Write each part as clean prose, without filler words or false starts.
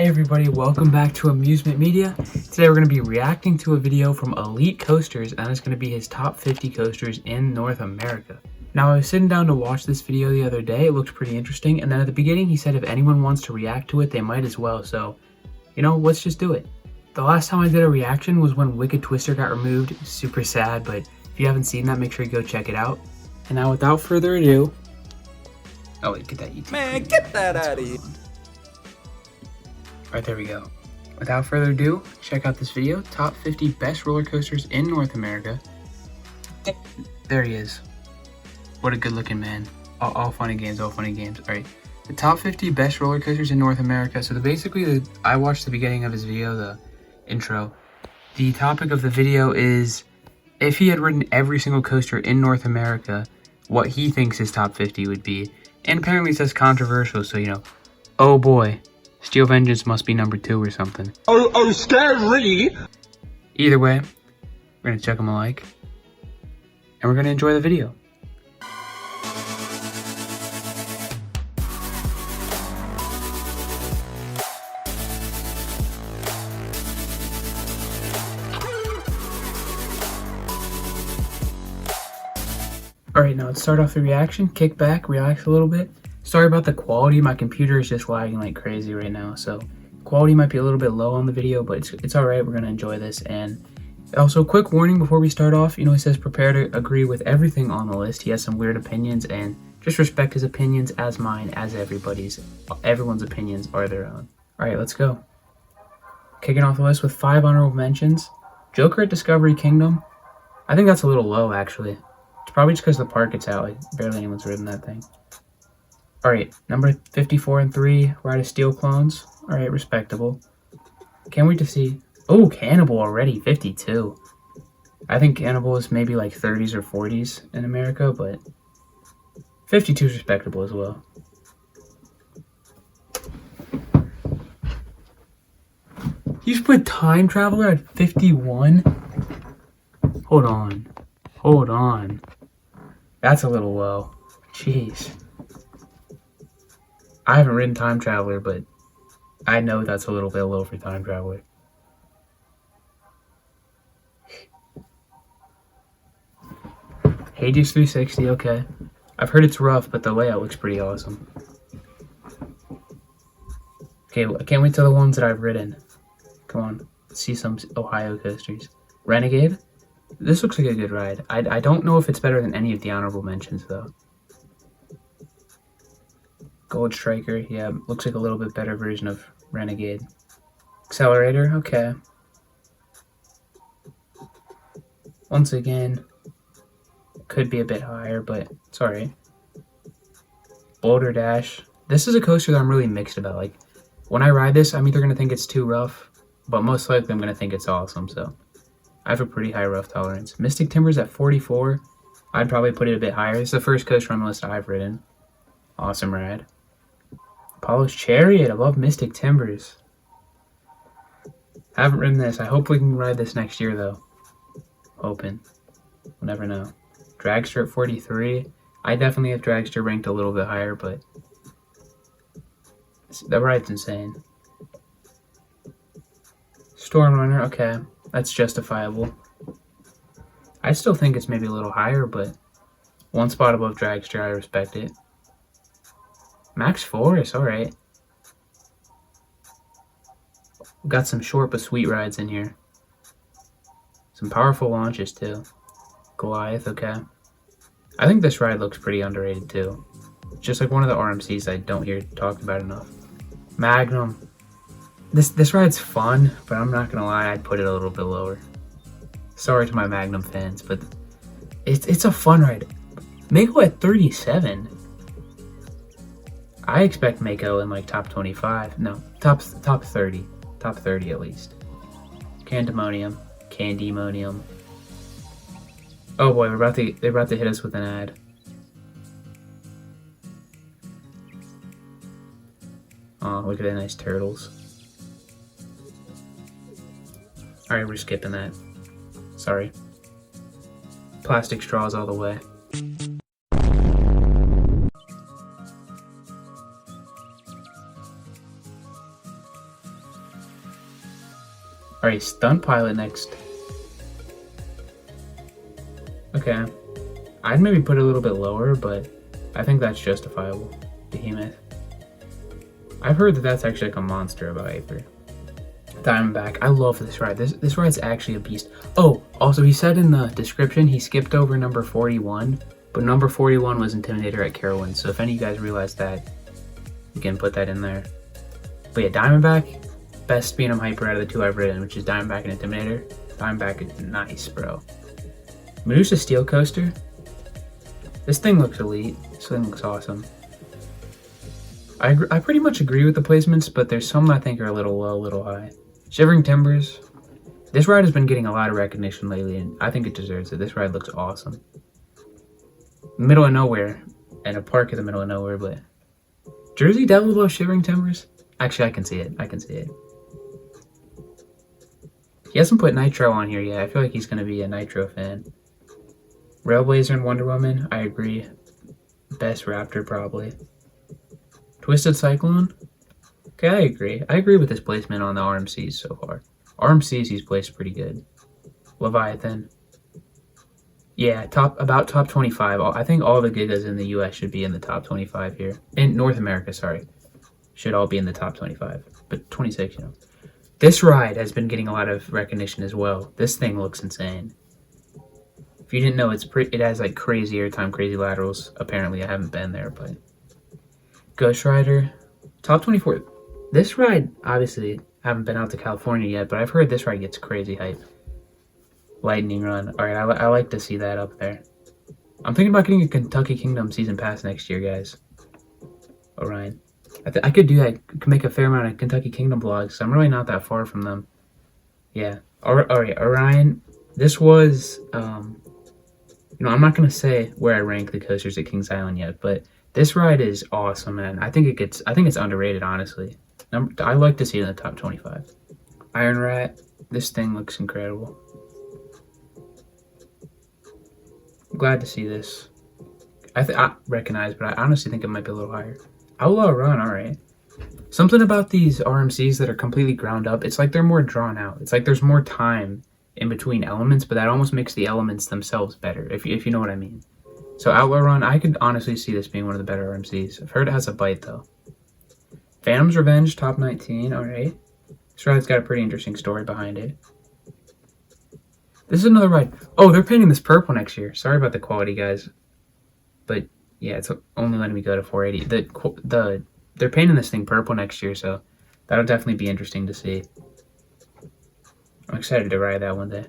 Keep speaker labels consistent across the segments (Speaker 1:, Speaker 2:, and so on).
Speaker 1: Hey everybody, welcome back to Amusement Media. Today we're going to be reacting to a video from EliteCoasters, and it's going to be his top 50 coasters in North America. Now, I was sitting down to watch this video the other day. It looked pretty interesting, and then at the beginning he said if anyone wants to react to it, they might as well, so, let's just do it. The last time I did a reaction was when Wicked Twister got removed. Super sad, but if you haven't seen that, make sure you go check it out. And now, without further ado... Oh wait, get that YouTube.
Speaker 2: Man, get that out of here.
Speaker 1: Alright, there we go. Without further ado, check out this video. Top 50 best roller coasters in North America. There he is. What a good looking man. All fun and games, all fun and games. Alright, the top 50 best roller coasters in North America. So I watched the beginning of his video, the intro. The topic of the video is if he had ridden every single coaster in North America, what he thinks his top 50 would be. And apparently it says controversial, so oh boy. Steel Vengeance must be number 2 or something.
Speaker 2: Oh, scary!
Speaker 1: Either way, we're gonna check them alike, and we're gonna enjoy the video. Alright, now let's start off the reaction. Kick back, relax a little bit. Sorry about the quality, my computer is just lagging like crazy right now, so quality might be a little bit low on the video, but it's alright, we're going to enjoy this. And also, quick warning before we start off, he says prepare to agree with everything on the list. He has some weird opinions, and just respect his opinions as mine, as everyone's opinions are their own. Alright, let's go. Kicking off the list with 5 honorable mentions. Joker at Discovery Kingdom. I think that's a little low, actually. It's probably just because the park gets out, like barely anyone's ridden that thing. Alright, number 54 and 3, Ride of Steel Clones. Alright, respectable. Can't wait to see... Oh, Cannibal already, 52. I think Cannibal is maybe like 30s or 40s in America, but 52 is respectable as well. You just put Time Traveler at 51? Hold on. That's a little low. Jeez. I haven't ridden Time Traveler, but I know that's a little bit low for Time Traveler. Hades 360, okay. I've heard it's rough, but the layout looks pretty awesome. Okay, I can't wait till the ones that I've ridden. Come on, let's see some Ohio coasters. Renegade? This looks like a good ride. I don't know if it's better than any of the honorable mentions, though. Gold Striker, yeah, looks like a little bit better version of Renegade. Accelerator, okay. Once again, could be a bit higher, but it's alright. Boulder Dash. This is a coaster that I'm really mixed about. Like, when I ride this, I'm either going to think it's too rough, but most likely I'm going to think it's awesome, so I have a pretty high rough tolerance. Mystic Timbers at 44. I'd probably put it a bit higher. It's the first coaster on the list I've ridden. Awesome ride. Apollo's Chariot above Mystic Timbers. Haven't ridden this. I hope we can ride this next year, though. Hoping. We'll never know. Dragster at 43. I definitely have Dragster ranked a little bit higher, but the ride's insane. Storm Runner, okay. That's justifiable. I still think it's maybe a little higher, but one spot above Dragster, I respect it. Max Forest, alright. Got some short but sweet rides in here. Some powerful launches too. Goliath, okay. I think this ride looks pretty underrated too. Just like one of the RMCs I don't hear talked about enough. Magnum. This ride's fun, but I'm not gonna lie, I'd put it a little bit lower. Sorry to my Magnum fans, but it's a fun ride. Mako at 37. I expect Mako in like top 25. No, top 30. Top 30 at least. Candemonium. Oh boy, they're about to hit us with an ad. Oh, look at the nice turtles. Alright, we're skipping that. Sorry. Plastic straws all the way. Alright, stunt pilot next. Okay. I'd maybe put it a little bit lower, but I think that's justifiable. Behemoth. I've heard that that's actually like a monster of a hyper. Diamondback. I love this ride. This ride's actually a beast. Oh, also he said in the description he skipped over number 41, but number 41 was Intimidator at Carowinds. So if any of you guys realize that, you can put that in there. But yeah, Diamondback, best Speed'em hyper out of the two I've ridden, which is Diamondback and Intimidator. Diamondback is nice, bro. Medusa Steel Coaster. This thing looks elite. This thing looks awesome. I pretty much agree with the placements, but there's some I think are a little low, a little high. Shivering Timbers. This ride has been getting a lot of recognition lately, and I think it deserves it. This ride looks awesome. Middle of nowhere, and a park in the middle of nowhere, but Jersey Devil above Shivering Timbers? Actually, I can see it. I can see it. He hasn't put Nitro on here yet. I feel like he's going to be a Nitro fan. Railblazer and Wonder Woman, I agree. Best Raptor, probably. Twisted Cyclone? Okay, I agree. I agree with his placement on the RMCs so far. RMCs, he's placed pretty good. Leviathan. Yeah, about top 25. I think all the Gigas in the US should be in the top 25 here. In North America, sorry. Should all be in the top 25. But 26, you know. This ride has been getting a lot of recognition as well. This thing looks insane. If you didn't know, it has like crazy airtime, crazy laterals. Apparently, I haven't been there, but Ghost Rider, top 24. This ride, obviously, I haven't been out to California yet, but I've heard this ride gets crazy hype. Lightning Run. All right, I like to see that up there. I'm thinking about getting a Kentucky Kingdom season pass next year, guys. Orion. I could do that. I could make a fair amount of Kentucky Kingdom vlogs. I'm really not that far from them. Yeah. All right, Orion. This was, I'm not gonna say where I rank the coasters at Kings Island yet, but this ride is awesome, man. I think it's underrated, honestly. I like to see it in the top 25. Iron Rat. This thing looks incredible. I'm glad to see this. I recognize, but I honestly think it might be a little higher. Outlaw Run, alright. Something about these RMCs that are completely ground up, it's like they're more drawn out. It's like there's more time in between elements, but that almost makes the elements themselves better, if you know what I mean. So Outlaw Run, I could honestly see this being one of the better RMCs. I've heard it has a bite, though. Phantom's Revenge, top 19, alright. This ride's got a pretty interesting story behind it. This is another ride. Oh, they're painting this purple next year. Sorry about the quality, guys. But yeah, it's only letting me go to 480. They're painting this thing purple next year, so that'll definitely be interesting to see. I'm excited to ride that one day.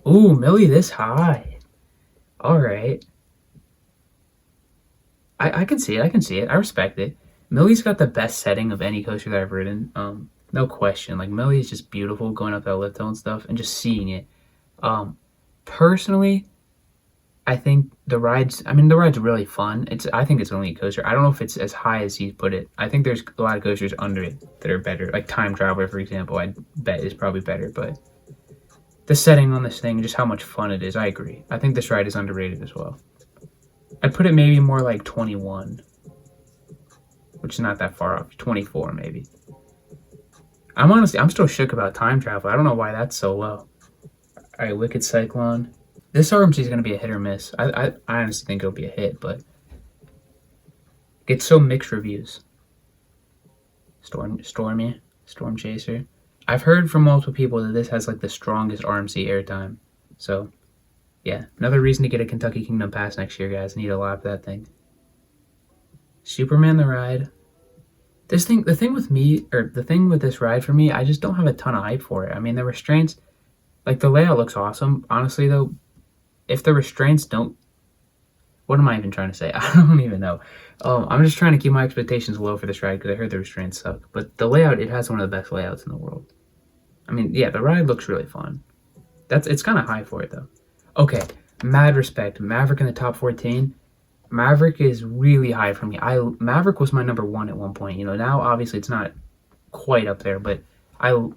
Speaker 1: Ooh, Millie this high. Alright. I can see it. I can see it. I respect it. Millie's got the best setting of any coaster that I've ridden. No question. Like, Millie is just beautiful going up that lift hill and stuff, and just seeing it. Personally, I think the ride's really fun. I think it's an elite coaster. I don't know if it's as high as he put it. I think there's a lot of coasters under it that are better. Like Time Traveler, for example, I bet is probably better, but the setting on this thing, just how much fun it is, I agree. I think this ride is underrated as well. I'd put it maybe more like 21, which is not that far off. 24 maybe. I'm still shook about Time Travel. I don't know why that's so low. Alright, Wicked Cyclone. This RMC is going to be a hit or miss. I honestly think it'll be a hit, but gets so mixed reviews. Storm Chaser. I've heard from multiple people that this has like the strongest RMC airtime. So, yeah, another reason to get a Kentucky Kingdom pass next year, guys. I need a lot for that thing. Superman the ride. The thing with this ride for me, I just don't have a ton of hype for it. I mean, the restraints, like the layout looks awesome. Honestly, though, if the restraints don't, what am I even trying to say? I don't even know. I'm just trying to keep my expectations low for this ride because I heard the restraints suck. But the layout, it has one of the best layouts in the world. I mean, yeah, the ride looks really fun. It's kind of high for it, though. Okay, mad respect. Maverick in the top 14. Maverick is really high for me. Maverick was my number 1 at one point. You know, now obviously it's not quite up there, but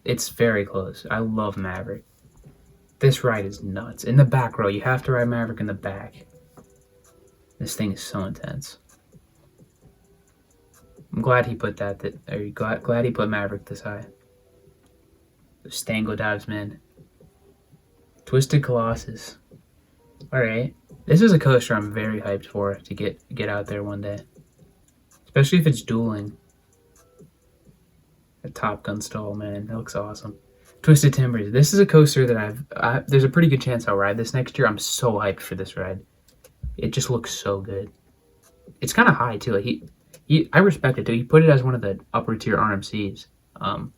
Speaker 1: it's very close. I love Maverick. This ride is nuts. In the back row, you have to ride Maverick in the back. This thing is so intense. I'm glad he put glad he put Maverick this high. Stango dives, man. Twisted Colossus. Alright. This is a coaster I'm very hyped for to get out there one day. Especially if it's dueling. A Top Gun stall, man. That looks awesome. Twisted Timbers. This is a coaster that there's a pretty good chance I'll ride this next year. I'm so hyped for this ride. It just looks so good. It's kind of high too. Like I respect it too. He put it as one of the upper tier RMCs. And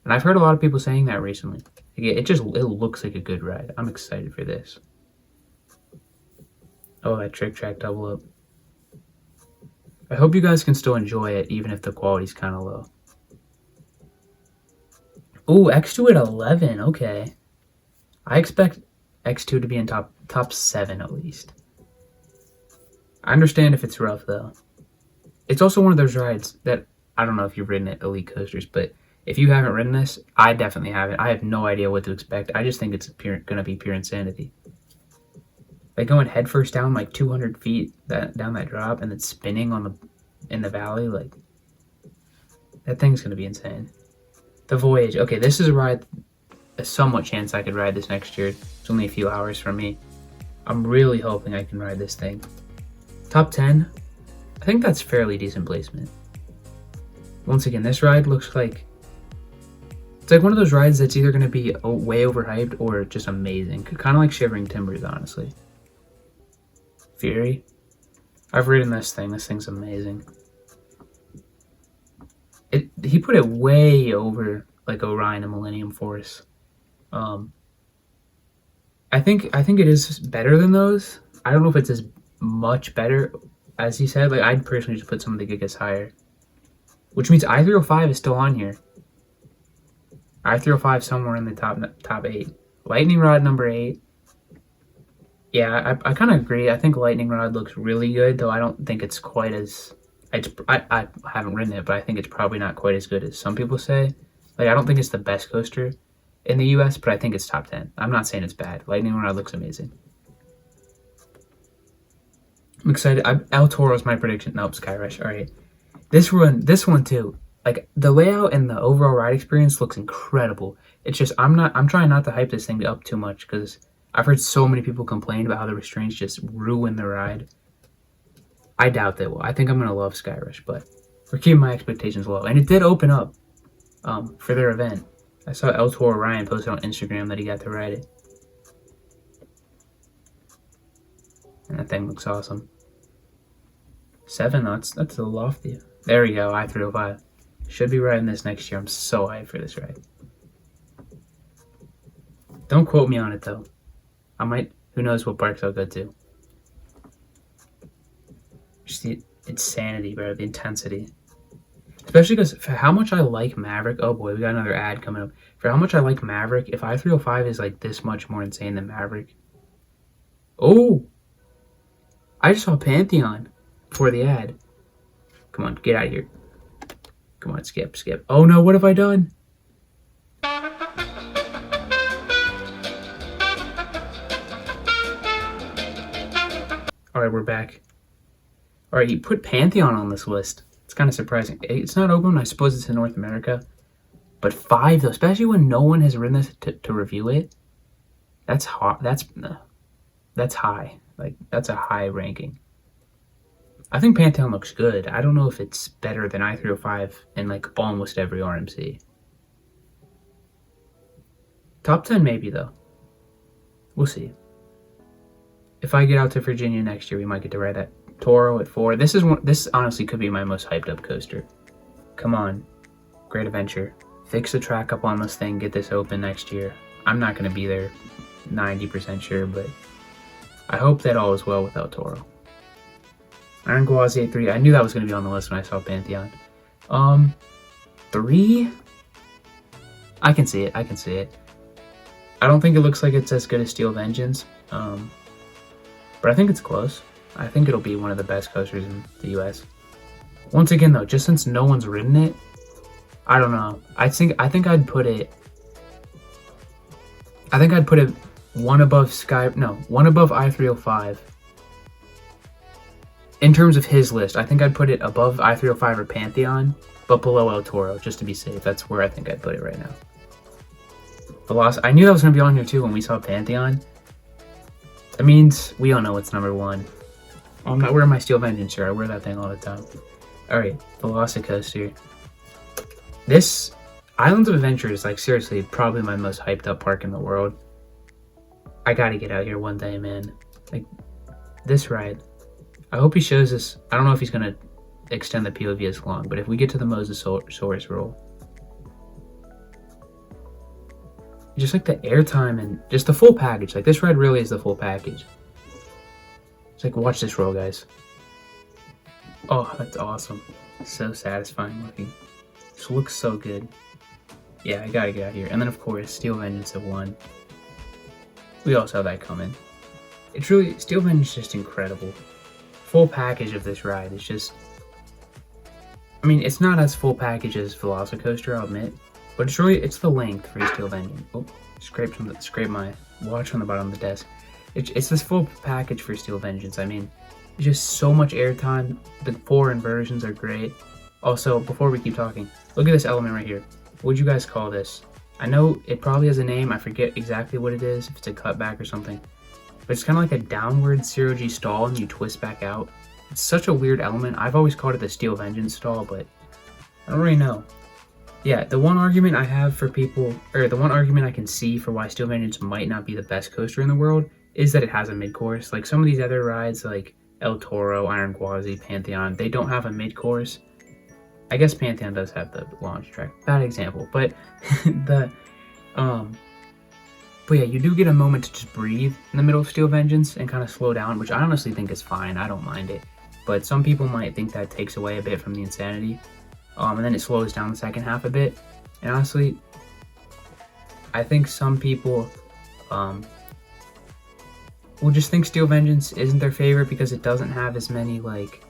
Speaker 1: I've heard a lot of people saying that recently. Like it looks like a good ride. I'm excited for this. Oh, that trick track double up. I hope you guys can still enjoy it even if the quality's kind of low. Ooh, X2 at 11. Okay. I expect X2 to be in top 7 at least. I understand if it's rough though. It's also one of those rides that I don't know if you've ridden at EliteCoasters, but if you haven't ridden this, I definitely haven't. I have no idea what to expect. I just think it's gonna be pure insanity. Like going headfirst down like 200 feet down that drop and then spinning in the valley, like that thing's gonna be insane. The Voyage. Okay, this is a ride, a somewhat chance I could ride this next year. It's only a few hours from me. I'm really hoping I can ride this thing. Top 10. I think that's fairly decent placement. Once again, this ride looks like it's like one of those rides that's either going to be way overhyped or just amazing. Kind of like Shivering Timbers, honestly. Fury. I've ridden this thing. This thing's amazing. He put it way over like Orion and Millennium Force. I think it is better than those. I don't know if it's as much better as he said. Like I'd personally just put some of the gigas higher, which means I-305 is still on here. I-305 somewhere in the top 8. Lightning Rod number 8. Yeah, I kind of agree. I think Lightning Rod looks really good, though I don't think it's quite as... I haven't ridden it, but I think it's probably not quite as good as some people say. Like, I don't think it's the best coaster in the US, but I think it's top 10. I'm not saying it's bad. Lightning Rod looks amazing. I'm excited. El Toro's my prediction. Nope, Skyrush. All right. This one too. Like, the layout and the overall ride experience looks incredible. It's just, I'm trying not to hype this thing up too much because I've heard so many people complain about how the restraints just ruin the ride. I doubt they will. I think I'm going to love Skyrush, but we're keeping my expectations low. And it did open up for their event. I saw El Toro Ryan posted on Instagram that he got to ride it. And that thing looks awesome. 7, that's a lofty. There we go, I-305. Should be riding this next year. I'm so hyped for this ride. Don't quote me on it though. I might, who knows what parks I'll go to. Just the insanity, bro, the intensity. Especially because for how much I like Maverick, oh boy, we got another ad coming up. For how much I like Maverick, if I-305 is like this much more insane than Maverick. Oh! I just saw Pantheon before the ad. Come on, get out of here. Come on, skip. Oh no, what have I done? Alright, we're back. Alright, he put Pantheon on this list. It's kind of surprising. It's not open, I suppose it's in North America. But 5 though, especially when no one has ridden this to review it. That's hot. That's high. Like, that's a high ranking. I think Pantheon looks good. I don't know if it's better than I-305 in like almost every RMC. Top 10 maybe though. We'll see. If I get out to Virginia next year, we might get to ride that Toro at 4. This honestly could be my most hyped up coaster. Come on. Great Adventure. Fix the track up on this thing, get this open next year. I'm not going to be there 90% sure, but I hope that all is well with El Toro. Iron Gwazi 3. I knew that was going to be on the list when I saw Pantheon. 3? I can see it. I don't think it looks like it's as good as Steel Vengeance. But I think it's close. I think it'll be one of the best coasters in the US. Once again though, just since no one's ridden it, I don't know. I think I'd put it one above I-305. In terms of his list, I think I'd put it above I-305 or Pantheon, but below El Toro, just to be safe. That's where I think I'd put it right now. I knew that was going to be on here too when we saw Pantheon. That means we all know what's number 1. Oh, I'm not wearing my Steel Vengeance shirt. I wear that thing all the time. Alright, EliteCoasters. This Islands of Adventure is, like, seriously probably my most hyped up park in the world. I gotta get out here one day, man. Like, this ride. I hope he shows us. I don't know if he's gonna extend the POV as long, but if we get to the Mosasaurus roll, just like the airtime and just the full package. Like, this ride really is the full package. It's like, watch this roll, guys. Oh, that's awesome. So satisfying looking. This looks so good. Yeah, I gotta get out here. And then, of course, Steel Vengeance of 1. We all saw that coming. It's really, Steel Vengeance is just incredible. Full package of this ride is just, I mean, it's not as full package as EliteCoaster, I'll admit, but it's really, it's the length for Steel Vengeance. Oh, scrape my watch on the bottom of the desk. It's this full package for Steel Vengeance. I mean, it's just so much airtime. The 4 inversions are great. Also, before we keep talking, look at this element right here. What would you guys call this? I know it probably has a name. I forget exactly what it is, if it's a cutback or something. But it's kind of like a downward 0G stall and you twist back out. It's such a weird element. I've always called it the Steel Vengeance stall, but I don't really know. Yeah, the one argument I have for people, or the one argument I can see for why Steel Vengeance might not be the best coaster in the world is that it has a mid-course. Like some of these other rides like El Toro, Iron Gwazi, Pantheon, they don't have a mid-course. I guess Pantheon does have the launch track. Bad example, but but yeah, you do get a moment to just breathe in the middle of Steel Vengeance and kind of slow down, which I honestly think is fine. I don't mind it, but some people might think that takes away a bit from the insanity. And then it slows down the second half a bit. And honestly, I think some people will just think Steel Vengeance isn't their favorite because it doesn't have as many like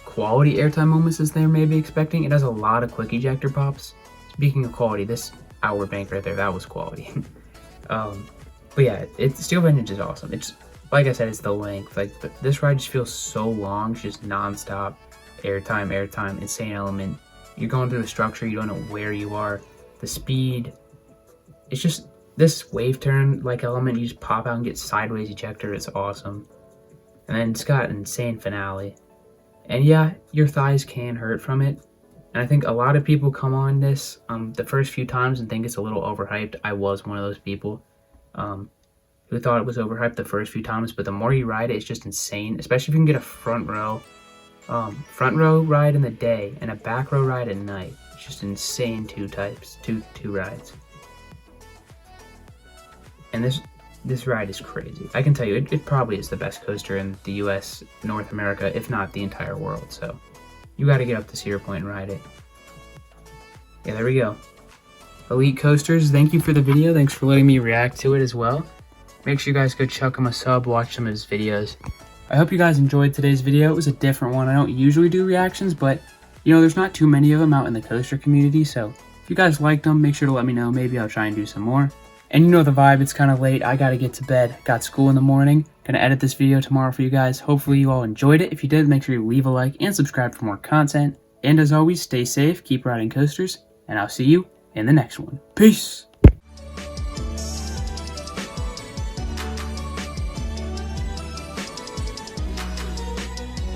Speaker 1: quality airtime moments as they're maybe expecting. It has a lot of quick ejector pops. Speaking of quality, this outward bank right there, that was quality. But yeah, Steel Vengeance is awesome. It's, like I said, it's the length. Like, this ride just feels so long. It's just non-stop airtime, insane element. You're going through the structure, you don't know where you are. The speed, it's just this wave turn like element. You just pop out and get sideways ejector. It's awesome. And then it's got an insane finale. And yeah, your thighs can hurt from it. And I think a lot of people come on this the first few times and think it's a little overhyped. I was one of those people who thought it was overhyped the first few times, but the more you ride it, it's just insane. Especially if you can get a front row ride in the day and a back row ride at night. It's just insane two rides. And this ride is crazy. I can tell you, it probably is the best coaster in the US, North America, if not the entire world. So you got to get up to Cedar Point and ride it. Yeah, there we go. EliteCoasters, thank you for the video. Thanks for letting me react to it as well. Make sure you guys go chuck him a sub, watch some of his videos. I hope you guys enjoyed today's video. It was a different one. I don't usually do reactions, but you know, there's not too many of them out in the coaster community. So if you guys liked them, make sure to let me know. Maybe I'll try and do some more. And you know the vibe, it's kind of late. I got to get to bed. Got school in the morning. Gonna edit this video tomorrow for you guys. Hopefully you all enjoyed it. If you did, make sure you leave a like and subscribe for more content. And as always, stay safe, keep riding coasters, and I'll see you in the next one. Peace!